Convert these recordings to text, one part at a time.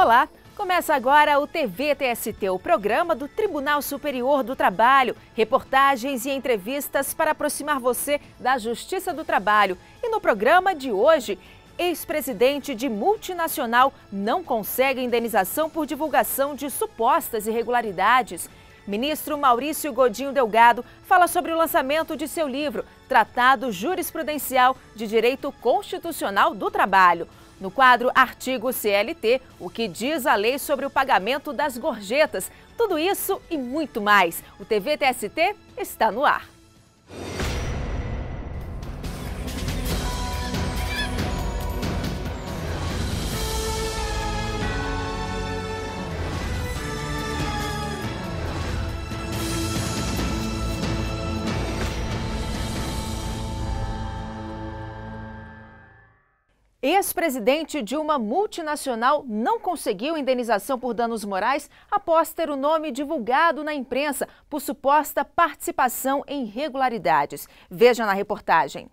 Olá, começa agora o TVTST, o programa do Tribunal Superior do Trabalho. Reportagens e entrevistas para aproximar você da Justiça do Trabalho. E no programa de hoje, ex-presidente de multinacional não consegue indenização por divulgação de supostas irregularidades. Ministro Maurício Godinho Delgado fala sobre o lançamento de seu livro, Tratado Jurisprudencial de Direito Constitucional do Trabalho. No quadro Artigo CLT, o que diz a lei sobre o pagamento das gorjetas. Tudo isso e muito mais. O TVTST está no ar. Ex-presidente de uma multinacional não conseguiu indenização por danos morais após ter o nome divulgado na imprensa por suposta participação em irregularidades. Veja na reportagem.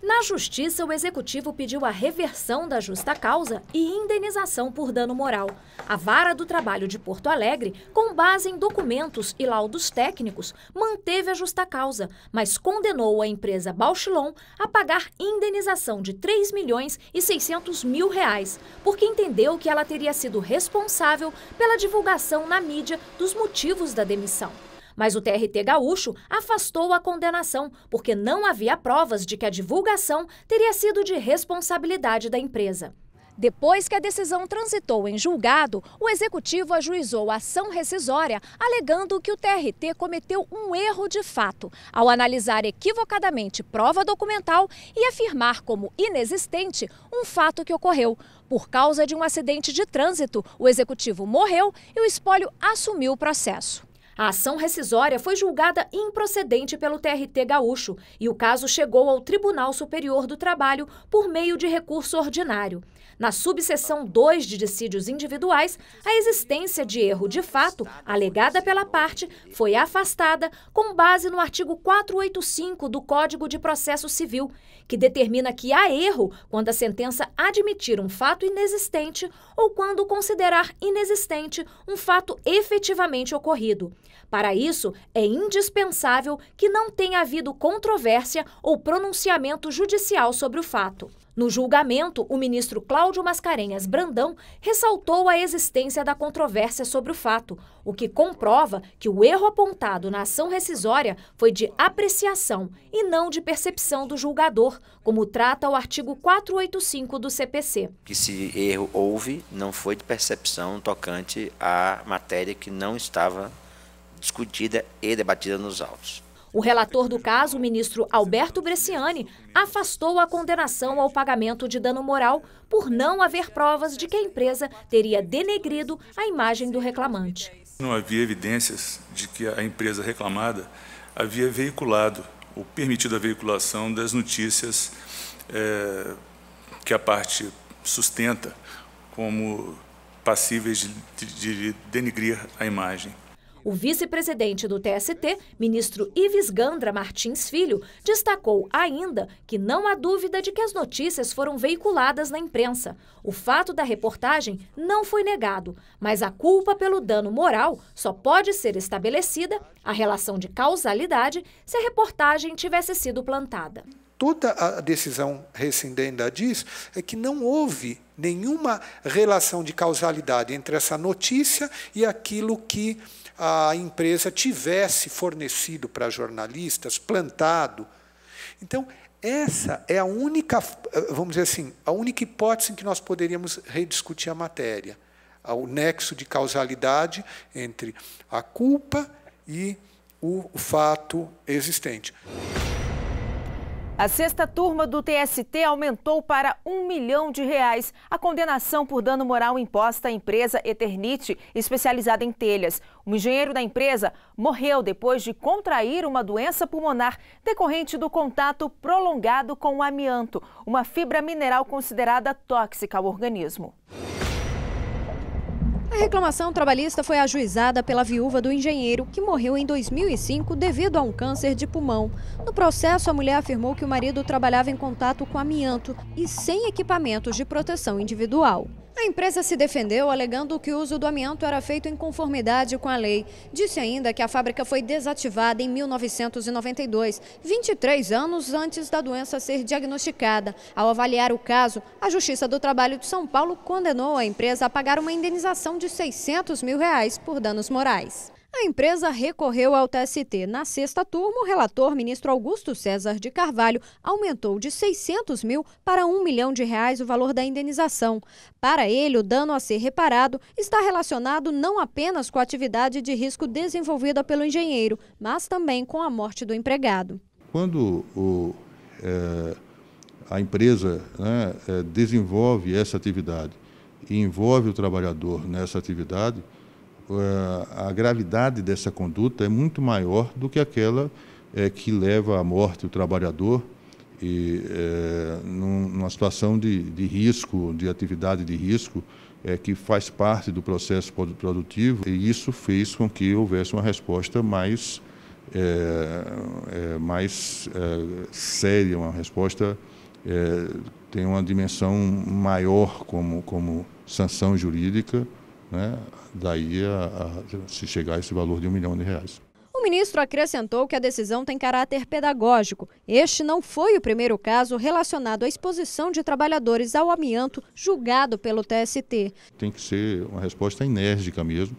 Na Justiça, o Executivo pediu a reversão da justa causa e indenização por dano moral. A Vara do Trabalho de Porto Alegre, com base em documentos e laudos técnicos, manteve a justa causa, mas condenou a empresa Bauchilon a pagar indenização de R$ 3.600.000, porque entendeu que ela teria sido responsável pela divulgação na mídia dos motivos da demissão. Mas o TRT gaúcho afastou a condenação, porque não havia provas de que a divulgação teria sido de responsabilidade da empresa. Depois que a decisão transitou em julgado, o Executivo ajuizou a ação rescisória, alegando que o TRT cometeu um erro de fato, ao analisar equivocadamente prova documental e afirmar como inexistente um fato que ocorreu. Por causa de um acidente de trânsito, o Executivo morreu e o espólio assumiu o processo. A ação rescisória foi julgada improcedente pelo TRT gaúcho e o caso chegou ao Tribunal Superior do Trabalho por meio de recurso ordinário. Na subseção 2 de dissídios individuais, a existência de erro de fato, alegada pela parte, foi afastada com base no artigo 485 do Código de Processo Civil, que determina que há erro quando a sentença admitir um fato inexistente ou quando considerar inexistente um fato efetivamente ocorrido. Para isso, é indispensável que não tenha havido controvérsia ou pronunciamento judicial sobre o fato. No julgamento, o ministro Cláudio Mascarenhas Brandão ressaltou a existência da controvérsia sobre o fato, o que comprova que o erro apontado na ação rescisória foi de apreciação e não de percepção do julgador, como trata o artigo 485 do CPC. Que se erro houve, não foi de percepção tocante à matéria que não estava discutida e debatida nos autos. O relator do caso, o ministro Alberto Bresciani, afastou a condenação ao pagamento de dano moral por não haver provas de que a empresa teria denegrido a imagem do reclamante. Não havia evidências de que a empresa reclamada havia veiculado ou permitido a veiculação das notícias que a parte sustenta como passíveis de denegrir a imagem. O vice-presidente do TST, ministro Ives Gandra Martins Filho, destacou ainda que não há dúvida de que as notícias foram veiculadas na imprensa. O fato da reportagem não foi negado, mas a culpa pelo dano moral só pode ser estabelecida, a relação de causalidade, se a reportagem tivesse sido plantada. Toda a decisão rescindenda diz é que não houve nenhuma relação de causalidade entre essa notícia e aquilo que a empresa tivesse fornecido para jornalistas, plantado. Então, essa é a única, vamos dizer assim, a única hipótese em que nós poderíamos rediscutir a matéria. O nexo de causalidade entre a culpa e o fato existente. A sexta turma do TST aumentou para R$ 1 milhão a condenação por dano moral imposta à empresa Eternit, especializada em telhas. O engenheiro da empresa morreu depois de contrair uma doença pulmonar decorrente do contato prolongado com o amianto, uma fibra mineral considerada tóxica ao organismo. A reclamação trabalhista foi ajuizada pela viúva do engenheiro, que morreu em 2005 devido a um câncer de pulmão. No processo, a mulher afirmou que o marido trabalhava em contato com amianto e sem equipamentos de proteção individual. A empresa se defendeu, alegando que o uso do amianto era feito em conformidade com a lei. Disse ainda que a fábrica foi desativada em 1992, 23 anos antes da doença ser diagnosticada. Ao avaliar o caso, a Justiça do Trabalho de São Paulo condenou a empresa a pagar uma indenização de R$600 mil por danos morais. A empresa recorreu ao TST. Na sexta turma, o relator, ministro Augusto César de Carvalho, aumentou de R$600 mil para R$1 milhão o valor da indenização. Para ele, o dano a ser reparado está relacionado não apenas com a atividade de risco desenvolvida pelo engenheiro, mas também com a morte do empregado. Quando a empresa desenvolve essa atividade e envolve o trabalhador nessa atividade, a gravidade dessa conduta é muito maior do que aquela que leva à morte o trabalhador e numa situação de risco, de atividade de risco, que faz parte do processo produtivo, e isso fez com que houvesse uma resposta mais séria, uma resposta tem uma dimensão maior como sanção jurídica, né? Daí se chegar a esse valor de R$1 milhão. O ministro acrescentou que a decisão tem caráter pedagógico. Este não foi o primeiro caso relacionado à exposição de trabalhadores ao amianto julgado pelo TST. Tem que ser uma resposta enérgica mesmo,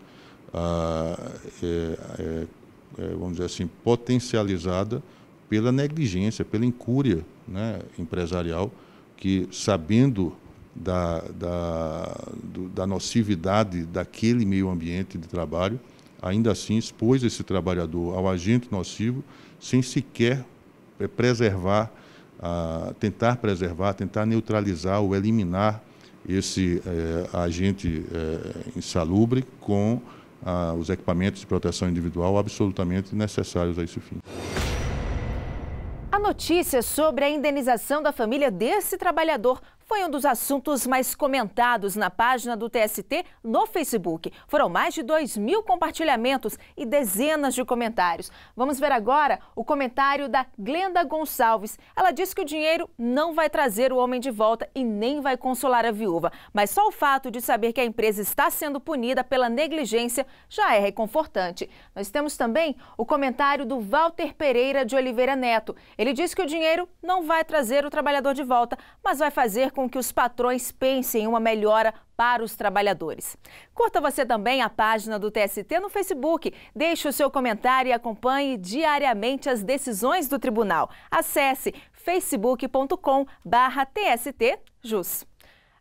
vamos dizer assim, potencializada pela negligência, pela incúria, né, empresarial, que, sabendo da nocividade daquele meio ambiente de trabalho, ainda assim expôs esse trabalhador ao agente nocivo sem sequer tentar neutralizar ou eliminar esse agente insalubre com os equipamentos de proteção individual absolutamente necessários a esse fim. A notícia sobre a indenização da família desse trabalhador foi um dos assuntos mais comentados na página do TST no Facebook. Foram mais de 2.000 compartilhamentos e dezenas de comentários. Vamos ver agora o comentário da Glenda Gonçalves. Ela diz que o dinheiro não vai trazer o homem de volta e nem vai consolar a viúva. Mas só o fato de saber que a empresa está sendo punida pela negligência já é reconfortante. Nós temos também o comentário do Walter Pereira de Oliveira Neto. Ele diz que o dinheiro não vai trazer o trabalhador de volta, mas vai fazer com que os patrões pensem em uma melhora para os trabalhadores. Curta você também a página do TST no Facebook. Deixe o seu comentário e acompanhe diariamente as decisões do tribunal. Acesse facebook.com/TSTJus.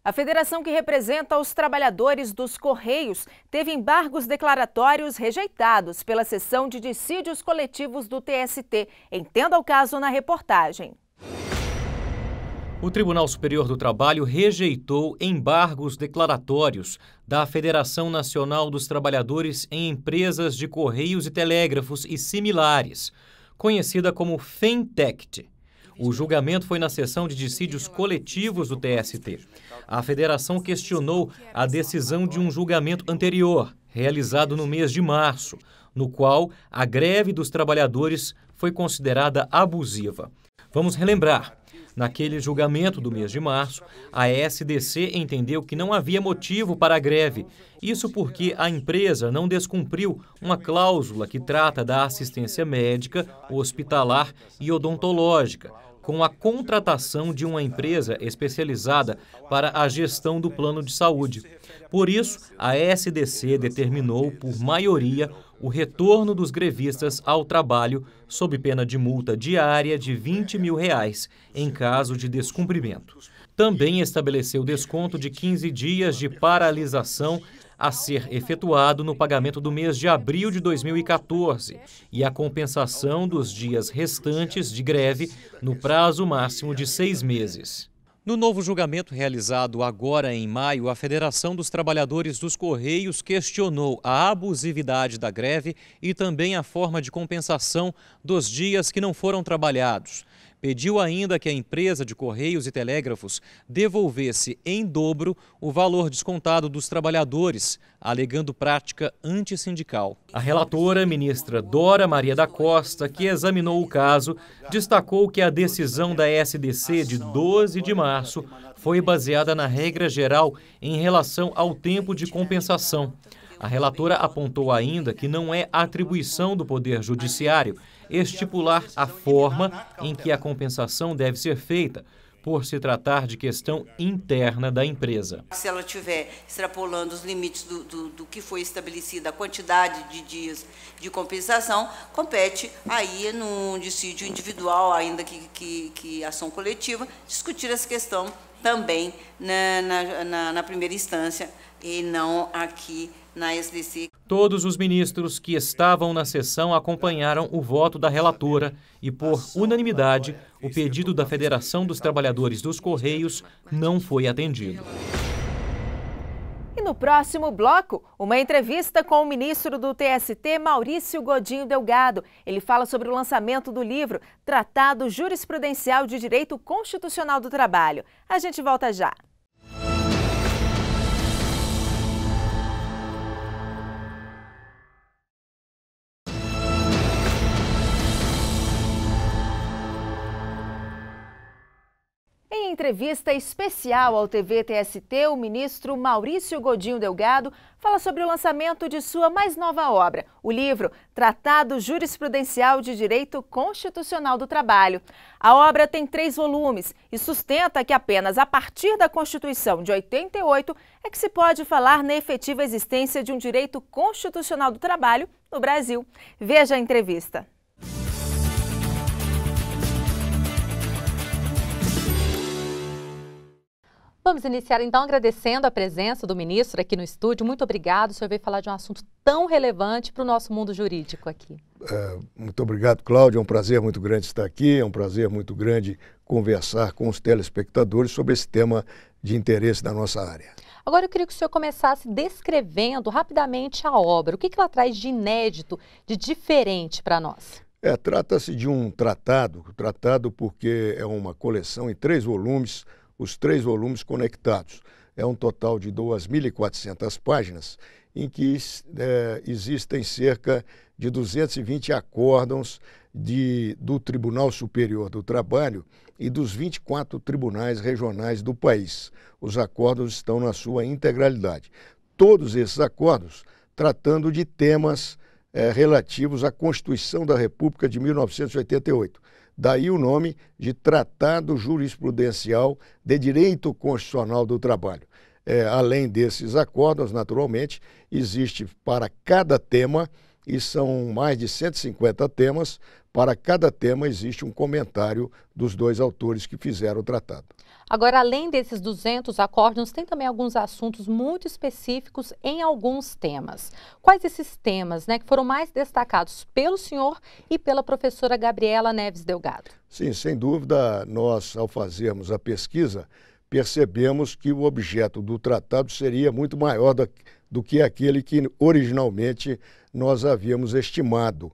A federação que representa os trabalhadores dos Correios teve embargos declaratórios rejeitados pela seção de dissídios coletivos do TST. Entenda o caso na reportagem. O Tribunal Superior do Trabalho rejeitou embargos declaratórios da Federação Nacional dos Trabalhadores em Empresas de Correios e Telégrafos e similares, conhecida como FENTECT. O julgamento foi na sessão de dissídios coletivos do TST. A federação questionou a decisão de um julgamento anterior, realizado no mês de março, no qual a greve dos trabalhadores foi considerada abusiva. Vamos relembrar. Naquele julgamento do mês de março, a SDC entendeu que não havia motivo para a greve. Isso porque a empresa não descumpriu uma cláusula que trata da assistência médica, hospitalar e odontológica, com a contratação de uma empresa especializada para a gestão do plano de saúde. Por isso, a SDC determinou, por maioria, o retorno dos grevistas ao trabalho sob pena de multa diária de R$20 mil em caso de descumprimento. Também estabeleceu desconto de 15 dias de paralisação a ser efetuado no pagamento do mês de abril de 2014 e a compensação dos dias restantes de greve no prazo máximo de 6 meses. No novo julgamento realizado agora em maio, a Federação dos Trabalhadores dos Correios questionou a abusividade da greve e também a forma de compensação dos dias que não foram trabalhados. Pediu ainda que a empresa de Correios e Telégrafos devolvesse em dobro o valor descontado dos trabalhadores, alegando prática antissindical. A relatora, ministra Dora Maria da Costa, que examinou o caso, destacou que a decisão da SDC de 12 de março foi baseada na regra geral em relação ao tempo de compensação. A relatora apontou ainda que não é atribuição do Poder Judiciário estipular a forma em que a compensação deve ser feita, por se tratar de questão interna da empresa. Se ela estiver extrapolando os limites do que foi estabelecido, a quantidade de dias de compensação, compete aí num dissídio individual, ainda que ação coletiva, discutir essa questão também na primeira instância e não aqui na SDC. Todos os ministros que estavam na sessão acompanharam o voto da relatora e, por unanimidade, o pedido da Federação dos Trabalhadores dos Correios não foi atendido. E no próximo bloco, uma entrevista com o ministro do TST, Maurício Godinho Delgado. Ele fala sobre o lançamento do livro Tratado Jurisprudencial de Direito Constitucional do Trabalho. A gente volta já. Em entrevista especial ao TVTST, o ministro Maurício Godinho Delgado fala sobre o lançamento de sua mais nova obra, o livro Tratado Jurisprudencial de Direito Constitucional do Trabalho. A obra tem 3 volumes e sustenta que apenas a partir da Constituição de 88 é que se pode falar na efetiva existência de um direito constitucional do trabalho no Brasil. Veja a entrevista. Vamos iniciar então agradecendo a presença do ministro aqui no estúdio. Muito obrigado, o senhor veio falar de um assunto tão relevante para o nosso mundo jurídico aqui. Muito obrigado, Cláudia. É um prazer muito grande estar aqui, é um prazer muito grande conversar com os telespectadores sobre esse tema de interesse da nossa área. Agora eu queria que o senhor começasse descrevendo rapidamente a obra. O que ela traz de inédito, de diferente para nós? Trata-se de um tratado porque é uma coleção em 3 volumes, os 3 volumes conectados. É um total de 2.400 páginas, em que existem cerca de 220 acórdãos do Tribunal Superior do Trabalho e dos 24 tribunais regionais do país. Os acórdãos estão na sua integralidade. Todos esses acórdãos tratando de temas relativos à Constituição da República de 1988. Daí o nome de Tratado Jurisprudencial de Direito Constitucional do Trabalho. Além desses acórdãos, naturalmente, existe para cada tema, e são mais de 150 temas, para cada tema existe um comentário dos 2 autores que fizeram o tratado. Agora, além desses 200 acórdãos, tem também alguns assuntos muito específicos em alguns temas. Quais esses temas, que foram mais destacados pelo senhor e pela professora Gabriela Neves Delgado? Sim, sem dúvida, nós, ao fazermos a pesquisa, percebemos que o objeto do tratado seria muito maior do que aquele que originalmente nós havíamos estimado.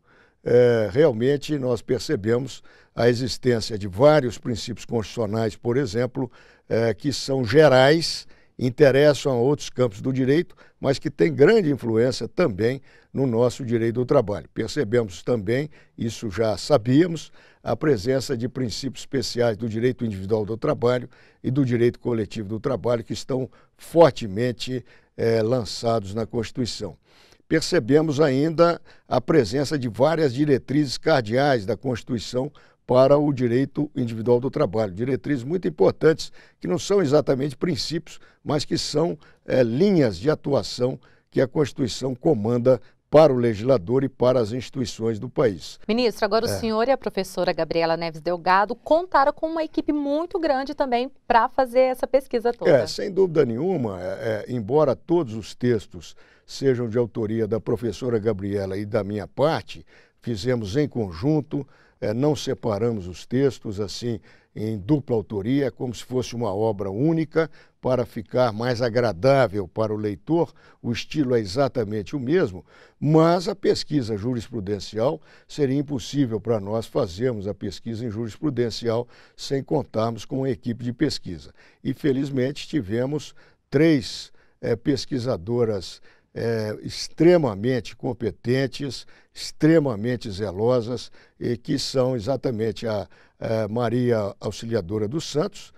Realmente nós percebemos a existência de vários princípios constitucionais, por exemplo, que são gerais, interessam a outros campos do direito, mas que têm grande influência também no nosso direito do trabalho. Percebemos também, isso já sabíamos, a presença de princípios especiais do direito individual do trabalho e do direito coletivo do trabalho, que estão fortemente lançados na Constituição. Percebemos ainda a presença de várias diretrizes cardeais da Constituição para o direito individual do trabalho. Diretrizes muito importantes, que não são exatamente princípios, mas que são linhas de atuação que a Constituição comanda para o legislador e para as instituições do país. Ministro, agora o senhor e a professora Gabriela Neves Delgado contaram com uma equipe muito grande também para fazer essa pesquisa toda. Sem dúvida nenhuma, embora todos os textos sejam de autoria da professora Gabriela e da minha parte, fizemos em conjunto, não separamos os textos assim em dupla autoria, como se fosse uma obra única, para ficar mais agradável para o leitor. O estilo é exatamente o mesmo, mas a pesquisa jurisprudencial seria impossível para nós fazermos a pesquisa em jurisprudencial sem contarmos com uma equipe de pesquisa. E, felizmente, tivemos 3 pesquisadoras extremamente competentes, extremamente zelosas, e que são exatamente a Maria Auxiliadora dos Santos,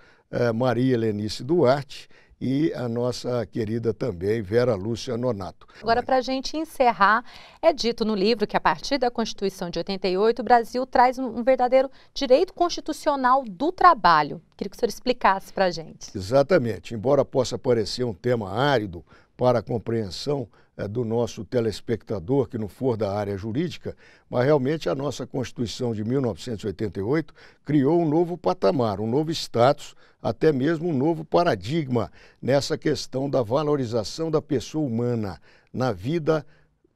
Maria Helenice Duarte e a nossa querida também Vera Lúcia Nonato. Agora, para a gente encerrar, é dito no livro que a partir da Constituição de 88, o Brasil traz um verdadeiro direito constitucional do trabalho. Queria que o senhor explicasse para a gente. Exatamente. Embora possa parecer um tema árido para a compreensão do nosso telespectador que não for da área jurídica, mas realmente a nossa Constituição de 1988 criou um novo patamar, um novo status, até mesmo um novo paradigma nessa questão da valorização da pessoa humana na vida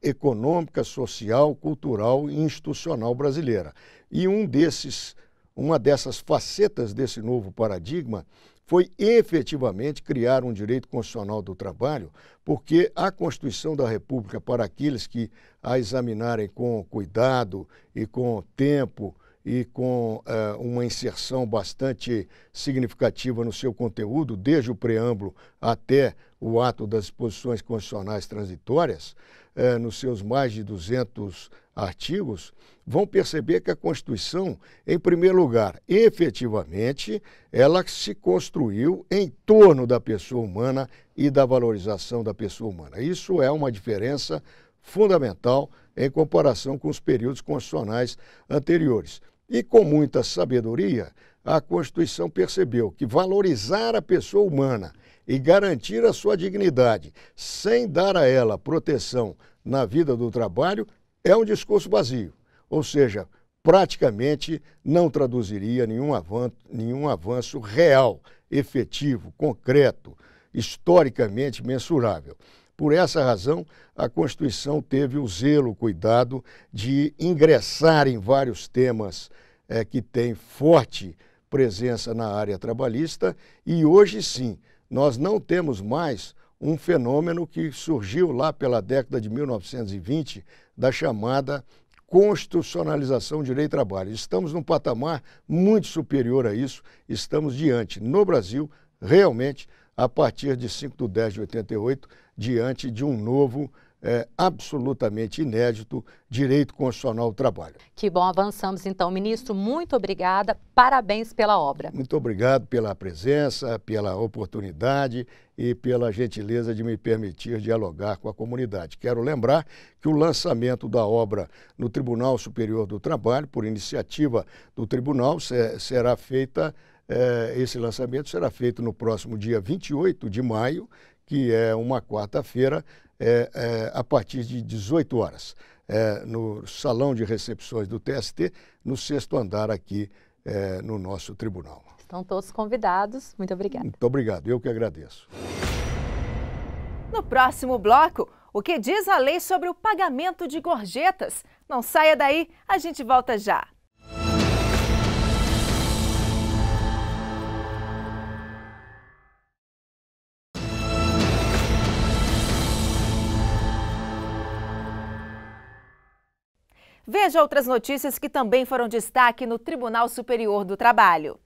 econômica, social, cultural e institucional brasileira. E uma dessas facetas desse novo paradigma foi efetivamente criar um direito constitucional do trabalho, porque a Constituição da República, para aqueles que a examinarem com cuidado e com tempo e com uma inserção bastante significativa no seu conteúdo, desde o preâmbulo até o ato das disposições constitucionais transitórias, nos seus mais de 200 artigos, vão perceber que a Constituição, em primeiro lugar, efetivamente, ela se construiu em torno da pessoa humana e da valorização da pessoa humana. Isso é uma diferença fundamental em comparação com os períodos constitucionais anteriores. E com muita sabedoria, a Constituição percebeu que valorizar a pessoa humana e garantir a sua dignidade, sem dar a ela proteção na vida do trabalho, é um discurso vazio. Ou seja, praticamente não traduziria nenhum avanço real, efetivo, concreto, historicamente mensurável. Por essa razão, a Constituição teve o zelo, o cuidado de ingressar em vários temas que têm forte presença na área trabalhista, e hoje sim, nós não temos mais um fenômeno que surgiu lá pela década de 1920, da chamada constitucionalização do direito do trabalho. Estamos num patamar muito superior a isso, estamos diante, no Brasil, realmente, a partir de 5/10/88, diante de um novo, absolutamente inédito, direito constitucional do trabalho. Que bom, avançamos então. Ministro, muito obrigada, parabéns pela obra. Muito obrigado pela presença, pela oportunidade e pela gentileza de me permitir dialogar com a comunidade. Quero lembrar que o lançamento da obra no Tribunal Superior do Trabalho, por iniciativa do Tribunal, será feita, esse lançamento será feito no próximo dia 28 de maio, que é uma quarta-feira, a partir de 18 horas, no Salão de Recepções do TST, no 6º andar aqui no nosso tribunal. Estão todos convidados. Muito obrigada. Muito obrigado. Eu que agradeço. No próximo bloco, o que diz a lei sobre o pagamento de gorjetas? Não saia daí, a gente volta já. Veja outras notícias que também foram destaque no Tribunal Superior do Trabalho.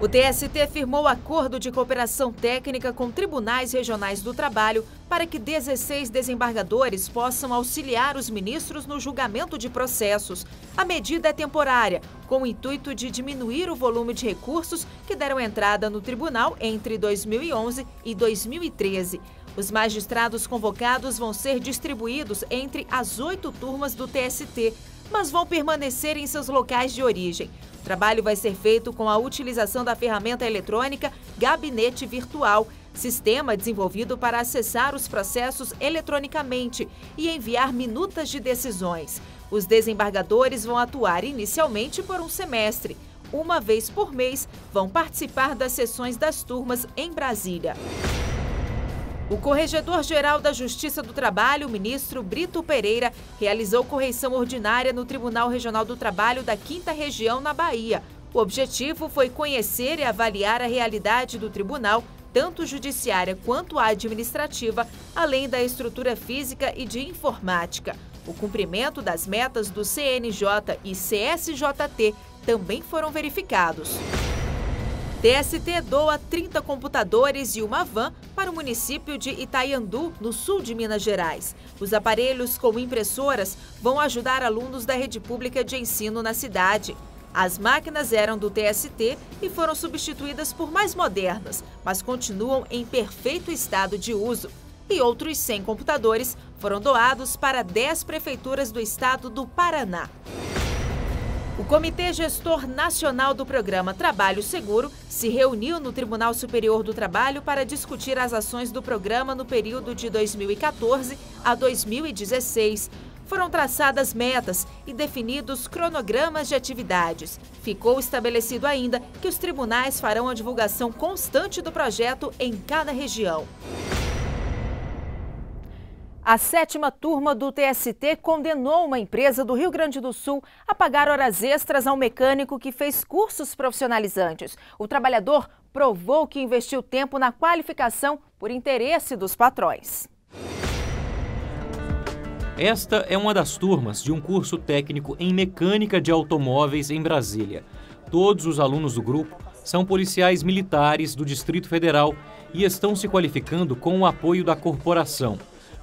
O TST firmou acordo de cooperação técnica com tribunais regionais do trabalho para que 16 desembargadores possam auxiliar os ministros no julgamento de processos. A medida é temporária, com o intuito de diminuir o volume de recursos que deram entrada no tribunal entre 2011 e 2013. Os magistrados convocados vão ser distribuídos entre as 8 turmas do TST, mas vão permanecer em seus locais de origem. O trabalho vai ser feito com a utilização da ferramenta eletrônica Gabinete Virtual, sistema desenvolvido para acessar os processos eletronicamente e enviar minutas de decisões. Os desembargadores vão atuar inicialmente por um semestre. Uma vez por mês, vão participar das sessões das turmas em Brasília. O Corregedor-Geral da Justiça do Trabalho, o ministro Brito Pereira, realizou correição ordinária no Tribunal Regional do Trabalho da 5ª Região, na Bahia. O objetivo foi conhecer e avaliar a realidade do tribunal, tanto judiciária quanto administrativa, além da estrutura física e de informática. O cumprimento das metas do CNJ e CSJT também foram verificados. TST doa 30 computadores e uma van para o município de Itaiandu, no sul de Minas Gerais. Os aparelhos com impressoras vão ajudar alunos da rede pública de ensino na cidade. As máquinas eram do TST e foram substituídas por mais modernas, mas continuam em perfeito estado de uso. E outros 100 computadores foram doados para 10 prefeituras do estado do Paraná. O Comitê Gestor Nacional do Programa Trabalho Seguro se reuniu no Tribunal Superior do Trabalho para discutir as ações do programa no período de 2014 a 2016. Foram traçadas metas e definidos cronogramas de atividades. Ficou estabelecido ainda que os tribunais farão a divulgação constante do projeto em cada região. A 7ª turma do TST condenou uma empresa do Rio Grande do Sul a pagar horas extras ao mecânico que fez cursos profissionalizantes. O trabalhador provou que investiu tempo na qualificação por interesse dos patrões. Esta é uma das turmas de um curso técnico em mecânica de automóveis em Brasília. Todos os alunos do grupo são policiais militares do Distrito Federal e estão se qualificando com o apoio da corporação.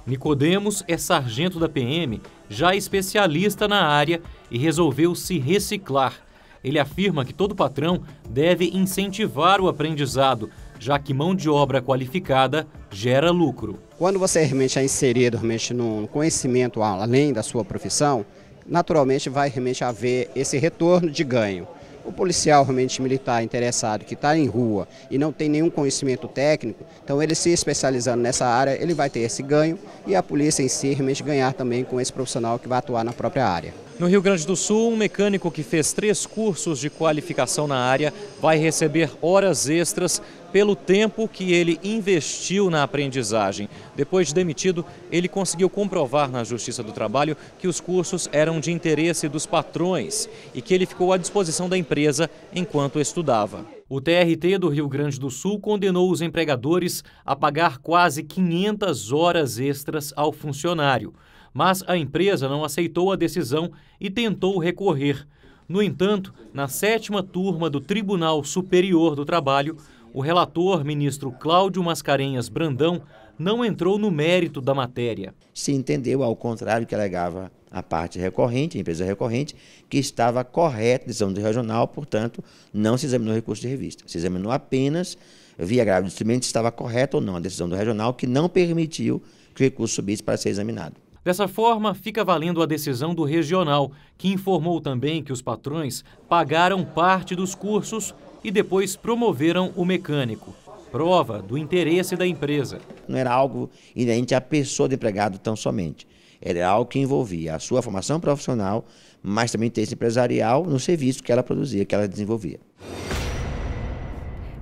Nicodemos é sargento da PM, já especialista na área, e resolveu se reciclar. Ele afirma que todo patrão deve incentivar o aprendizado, já que mão de obra qualificada gera lucro. Quando você realmente é inserido no conhecimento além da sua profissão, naturalmente vai realmente haver esse retorno de ganho. O policial realmente militar interessado que está em rua e não tem nenhum conhecimento técnico, então ele se especializando nessa área, ele vai ter esse ganho e a polícia em si realmente ganhar também com esse profissional que vai atuar na própria área. No Rio Grande do Sul, um mecânico que fez 3 cursos de qualificação na área vai receber horas extras pelo tempo que ele investiu na aprendizagem. Depois de demitido, ele conseguiu comprovar na Justiça do Trabalho que os cursos eram de interesse dos patrões e que ele ficou à disposição da empresa enquanto estudava. O TRT do Rio Grande do Sul condenou os empregadores a pagar quase 500 horas extras ao funcionário. Mas a empresa não aceitou a decisão e tentou recorrer. No entanto, na 7ª turma do Tribunal Superior do Trabalho, o relator, ministro Cláudio Mascarenhas Brandão, não entrou no mérito da matéria. Se entendeu, ao contrário que alegava a parte recorrente, a empresa recorrente, que estava correta a decisão do regional, portanto, não se examinou recurso de revista. Se examinou apenas, via grave do instrumento, se estava correta ou não a decisão do regional, que não permitiu que o recurso subisse para ser examinado. Dessa forma, fica valendo a decisão do regional, que informou também que os patrões pagaram parte dos cursos e depois promoveram o mecânico. Prova do interesse da empresa. Não era algo inerente à pessoa do empregado tão somente. Era algo que envolvia a sua formação profissional, mas também interesse empresarial no serviço que ela produzia, que ela desenvolvia.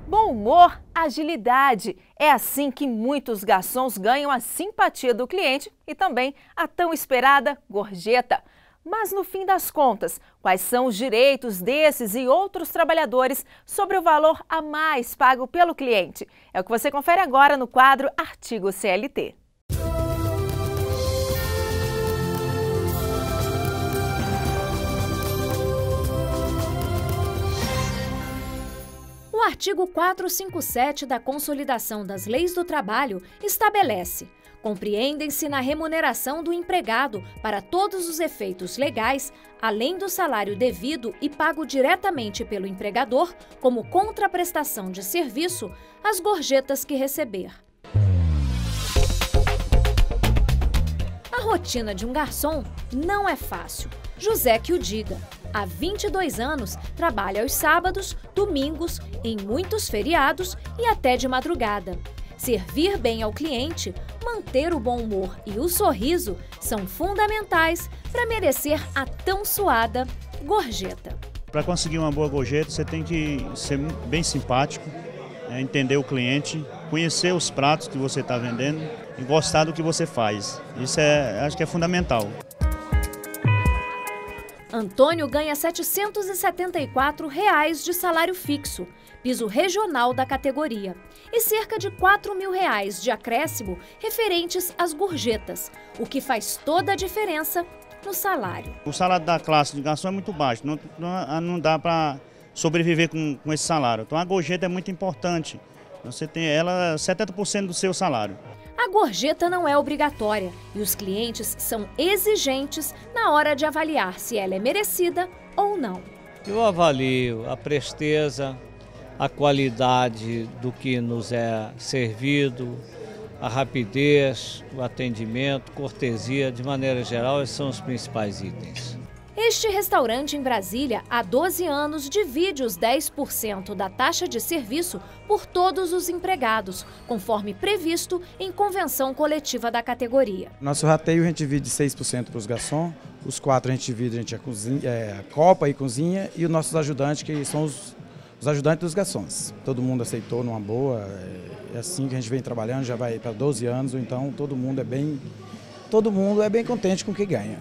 Bom humor, agilidade. É assim que muitos garçons ganham a simpatia do cliente e também a tão esperada gorjeta. Mas no fim das contas, quais são os direitos desses e outros trabalhadores sobre o valor a mais pago pelo cliente? É o que você confere agora no quadro Artigo CLT. O artigo 457 da Consolidação das Leis do Trabalho estabelece: compreendem-se na remuneração do empregado, para todos os efeitos legais, além do salário devido e pago diretamente pelo empregador, como contraprestação de serviço, as gorjetas que receber. A rotina de um garçom não é fácil. José que o diga. Há 22 anos, trabalha aos sábados, domingos, em muitos feriados e até de madrugada. Servir bem ao cliente, manter o bom humor e o sorriso são fundamentais para merecer a tão suada gorjeta. Para conseguir uma boa gorjeta, você tem que ser bem simpático, entender o cliente conhecer os pratos que você está vendendo e gostar do que você faz. Isso acho que é fundamental. Antônio ganha R$ 774 de salário fixo, piso regional da categoria, e cerca de R$ 4.000 de acréscimo referentes às gorjetas, o que faz toda a diferença no salário. O salário da classe de garçom é muito baixo, não dá para sobreviver com esse salário. Então a gorjeta é muito importante, você tem ela 70% do seu salário. A gorjeta não é obrigatória e os clientes são exigentes na hora de avaliar se ela é merecida ou não. Eu avalio a presteza, a qualidade do que nos é servido, a rapidez, o atendimento, cortesia, de maneira geral, esses são os principais itens. Este restaurante em Brasília, há 12 anos, divide os 10% da taxa de serviço por todos os empregados, conforme previsto em convenção coletiva da categoria. Nosso rateio a gente divide 6% para os garçons, os 4% a gente divide a copa e cozinha, e os nossos ajudantes, que são os ajudantes dos garçons. Todo mundo aceitou numa boa, é assim que a gente vem trabalhando, já vai para 12 anos, então todo mundo é bem contente com o que ganha.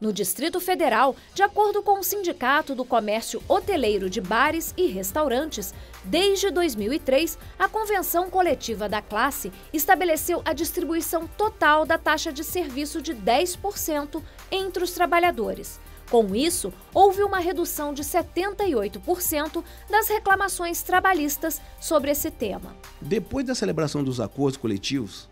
No Distrito Federal, de acordo com o Sindicato do Comércio Hoteleiro de Bares e Restaurantes, desde 2003, a Convenção Coletiva da Classe estabeleceu a distribuição total da taxa de serviço de 10% entre os trabalhadores. Com isso, houve uma redução de 78% das reclamações trabalhistas sobre esse tema. Depois da celebração dos acordos coletivos,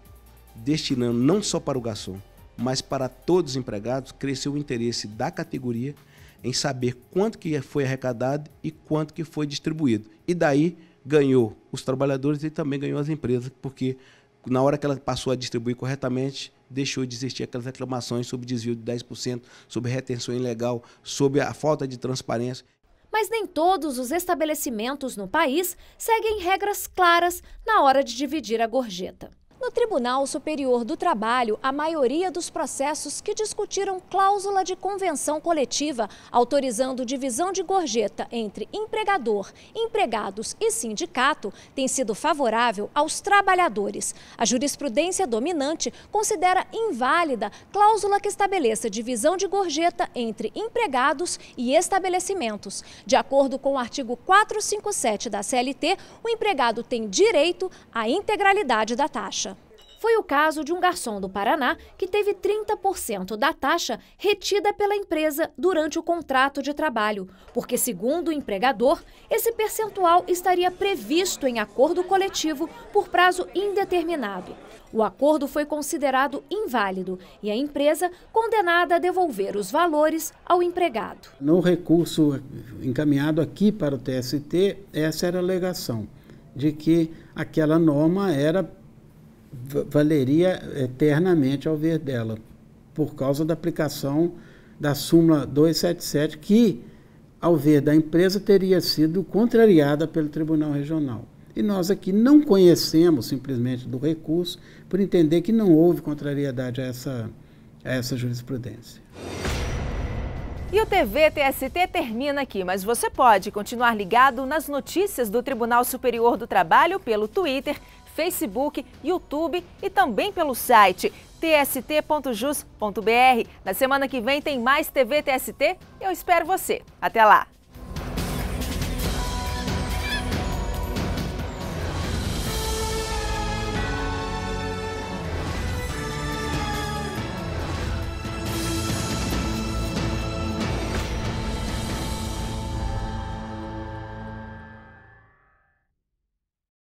destinando não só para o garçom, mas para todos os empregados, cresceu o interesse da categoria em saber quanto que foi arrecadado e quanto que foi distribuído. E daí ganhou os trabalhadores e também ganhou as empresas, porque na hora que ela passou a distribuir corretamente, deixou de existir aquelas reclamações sobre desvio de 10%, sobre retenção ilegal, sobre a falta de transparência. Mas nem todos os estabelecimentos no país seguem regras claras na hora de dividir a gorjeta. No Tribunal Superior do Trabalho, a maioria dos processos que discutiram cláusula de convenção coletiva autorizando divisão de gorjeta entre empregador, empregados e sindicato tem sido favorável aos trabalhadores. A jurisprudência dominante considera inválida cláusula que estabeleça divisão de gorjeta entre empregados e estabelecimentos. De acordo com o artigo 457 da CLT, o empregado tem direito à integralidade da taxa. Foi o caso de um garçom do Paraná que teve 30% da taxa retida pela empresa durante o contrato de trabalho, porque, segundo o empregador, esse percentual estaria previsto em acordo coletivo por prazo indeterminado. O acordo foi considerado inválido e a empresa condenada a devolver os valores ao empregado. No recurso encaminhado aqui para o TST, essa era a alegação de que aquela norma valeria eternamente ao ver dela, por causa da aplicação da súmula 277, que, ao ver da empresa, teria sido contrariada pelo Tribunal Regional. E nós aqui não conhecemos simplesmente do recurso, por entender que não houve contrariedade a essa jurisprudência. E o TV-TST termina aqui, mas você pode continuar ligado nas notícias do Tribunal Superior do Trabalho pelo Twitter, Facebook, YouTube e também pelo site tst.jus.br. Na semana que vem tem mais TV-TST. Eu espero você. Até lá!